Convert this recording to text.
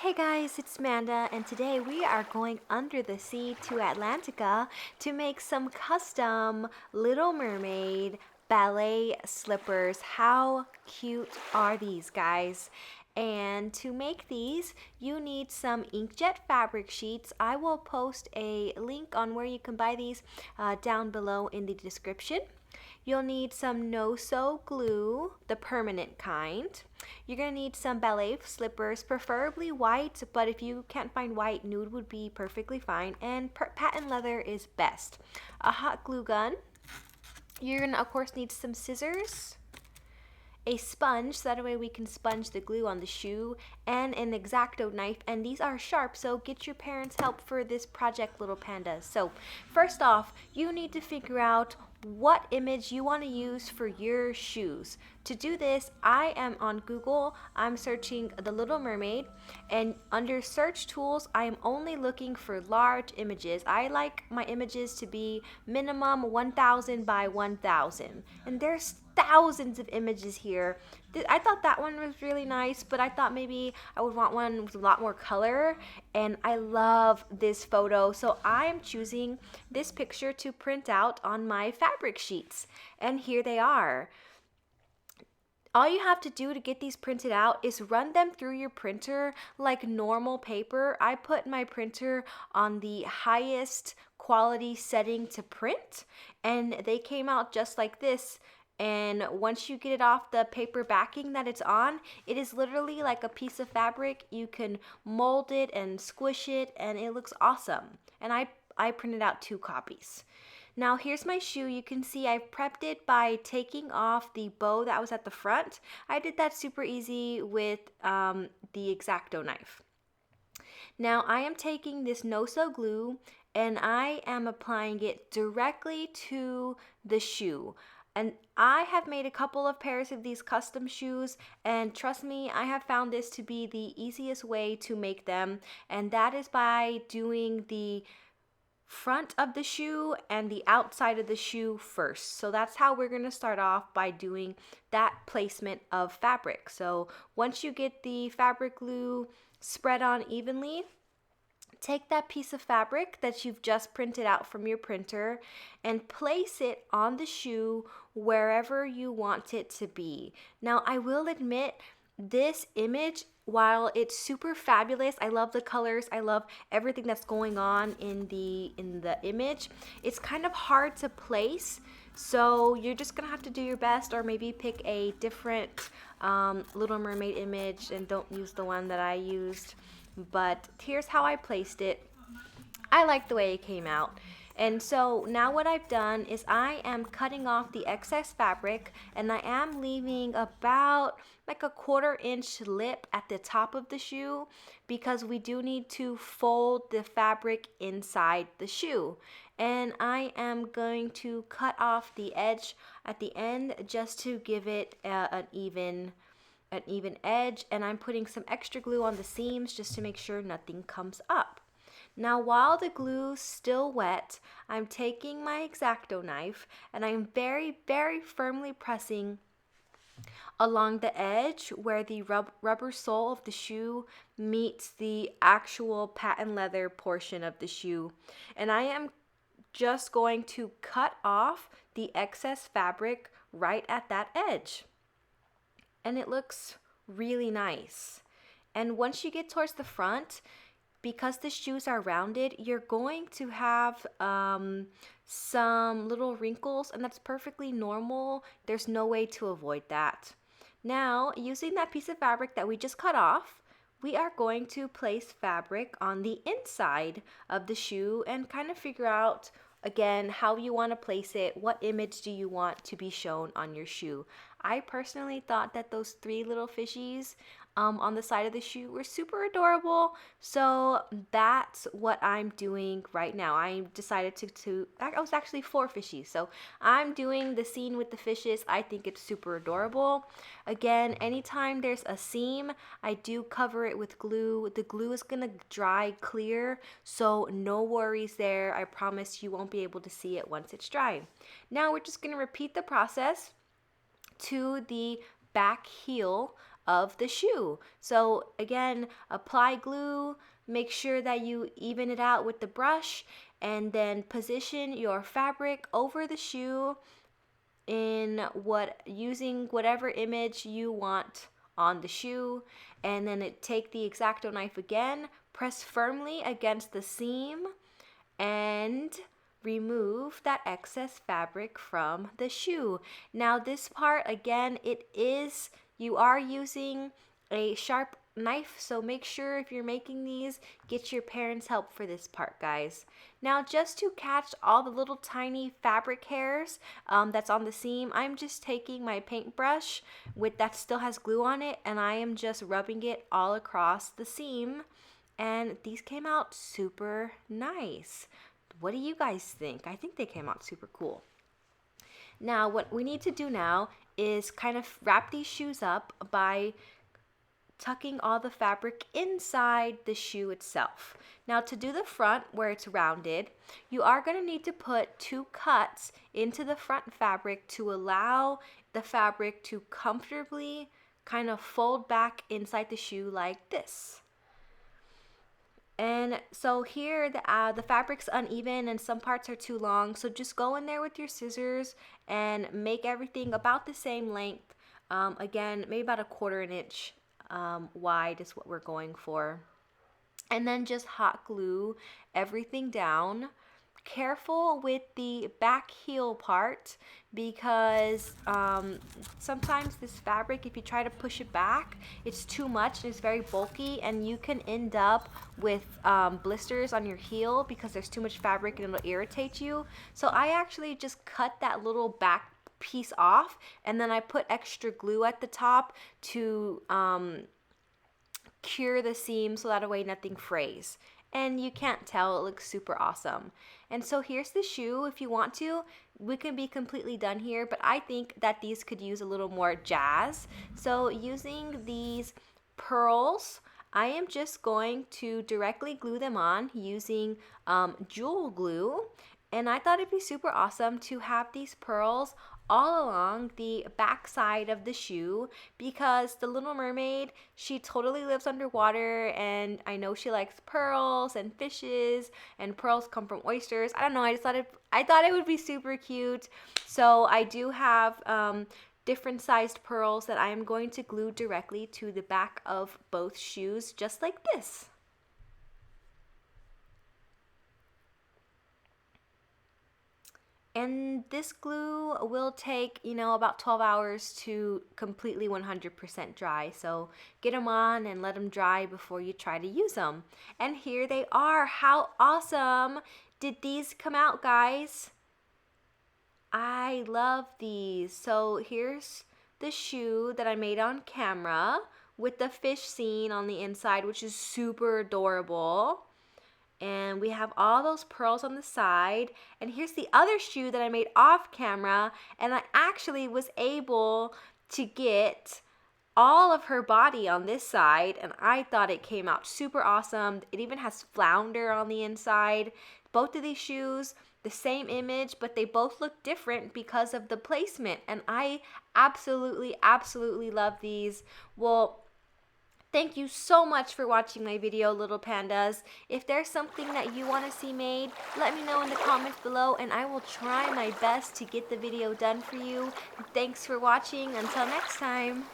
Hey guys, it's Amanda, and today we are going under the sea to Atlantica to make some custom Little Mermaid ballet slippers. How cute are these, guys? And to make these, you need some inkjet fabric sheets. I will post a link on where you can buy these down below in the description. You'll need some no-sew glue, the permanent kind. You're going to need some ballet slippers, preferably white, but if you can't find white, nude would be perfectly fine. And patent leather is best. A hot glue gun. You're going to, of course, need some scissors, a sponge, so that way we can sponge the glue on the shoe, and an X-Acto knife, and these are sharp, so get your parents' help for this project, little pandas. So first off, you need to figure out what image you want to use for your shoes. To do this, I am on Google. I'm searching the Little Mermaid, and under search tools, I am only looking for large images. I like my images to be minimum 1000 by 1000, and there's thousands of images here. I thought that one was really nice, but I thought maybe I would want one with a lot more color, and I love this photo, so I'm choosing this picture to print out on my fabric sheets, and here they are. All you have to do to get these printed out is run them through your printer like normal paper. I put my printer on the highest quality setting to print, and they came out just like this. And once you get it off the paper backing that it's on, it is literally like a piece of fabric. You can mold it and squish it, and it looks awesome. And I printed out 2 copies. Now here's my shoe. You can see I've prepped it by taking off the bow that was at the front. I did that super easy with the X-Acto knife. Now I am taking this no-sew glue and I am applying it directly to the shoe. And I have made a couple of pairs of these custom shoes, and trust me, I have found this to be the easiest way to make them, and that is by doing the front of the shoe and the outside of the shoe first. So that's how we're going to start off, by doing that placement of fabric. So once you get the fabric glue spread on evenly, take that piece of fabric that you've just printed out from your printer and place it on the shoe wherever you want it to be. Now, I will admit, this image, while it's super fabulous, I love the colors, I love everything that's going on in the image, it's kind of hard to place. So you're just gonna have to do your best, or maybe pick a different Little Mermaid image and don't use the one that I used. But here's how I placed it. I like the way it came out. And so now what I've done is I am cutting off the excess fabric, and I am leaving about like a 1/4 inch lip at the top of the shoe, because we do need to fold the fabric inside the shoe. And I am going to cut off the edge at the end just to give it an even edge, and I'm putting some extra glue on the seams just to make sure nothing comes up. Now, while the glue's still wet, I'm taking my X-Acto knife and I'm very, very firmly pressing along the edge where the rubber sole of the shoe meets the actual patent leather portion of the shoe. And I am just going to cut off the excess fabric right at that edge. And it looks really nice. And once you get towards the front, because the shoes are rounded, you're going to have some little wrinkles, and that's perfectly normal. There's no way to avoid that. Now, using that piece of fabric that we just cut off, we are going to place fabric on the inside of the shoe and kind of figure out, again, how you want to place it. What image do you want to be shown on your shoe? I personally thought that those 3 little fishies on the side of the shoe were super adorable, so that's what I'm doing right now. I decided I was actually 4 fishies, so I'm doing the scene with the fishes. I think it's super adorable. Again, anytime there's a seam, I do cover it with glue. The glue is gonna dry clear, so no worries there. I promise you won't be able to see it once it's dry. Now we're just gonna repeat the process to the back heel of the shoe. So again, apply glue, make sure that you even it out with the brush, and then position your fabric over the shoe using whatever image you want on the shoe, and then take the X-Acto knife again, press firmly against the seam, and remove that excess fabric from the shoe. Now this part, again, you are using a sharp knife, so make sure if you're making these, get your parents' help for this part, guys. Now just to catch all the little tiny fabric hairs that's on the seam, I'm just taking my paintbrush that still has glue on it, and I am just rubbing it all across the seam, and these came out super nice. What do you guys think? I think they came out super cool. Now what we need to do now is kind of wrap these shoes up by tucking all the fabric inside the shoe itself. Now to do the front where it's rounded, you are going to need to put 2 cuts into the front fabric to allow the fabric to comfortably kind of fold back inside the shoe like this. And so here the fabric's uneven and some parts are too long, so just go in there with your scissors and make everything about the same length. Again, maybe about 1/4 inch wide is what we're going for. And then just hot glue everything down. Careful with the back heel part, because sometimes this fabric, if you try to push it back, it's too much and it's very bulky, and you can end up with blisters on your heel because there's too much fabric and it'll irritate you. So I actually just cut that little back piece off, and then I put extra glue at the top to cure the seam so that way nothing frays. And you can't tell, it looks super awesome. And so here's the shoe. If you want to, we can be completely done here, but I think that these could use a little more jazz. So using these pearls, I am just going to directly glue them on using jewel glue. And I thought it'd be super awesome to have these pearls all along the back side of the shoe, because the Little Mermaid, she totally lives underwater, and I know she likes pearls and fishes, and pearls come from oysters. I don't know, I thought it would be super cute. So I do have different sized pearls that I am going to glue directly to the back of both shoes, just like this. And this glue will take, about 12 hours to completely 100% dry. So get them on and let them dry before you try to use them. And here they are. How awesome did these come out, guys? I love these. So here's the shoe that I made on camera with the fish scene on the inside, which is super adorable. And we have all those pearls on the side. And here's the other shoe that I made off camera, and I actually was able to get all of her body on this side, and I thought it came out super awesome. It even has flounder on the inside. Both of these shoes, the same image, but they both look different because of the placement, and I absolutely love these. Well, thank you so much for watching my video, little pandas. If there's something that you want to see made, let me know in the comments below, and I will try my best to get the video done for you. Thanks for watching. Until next time.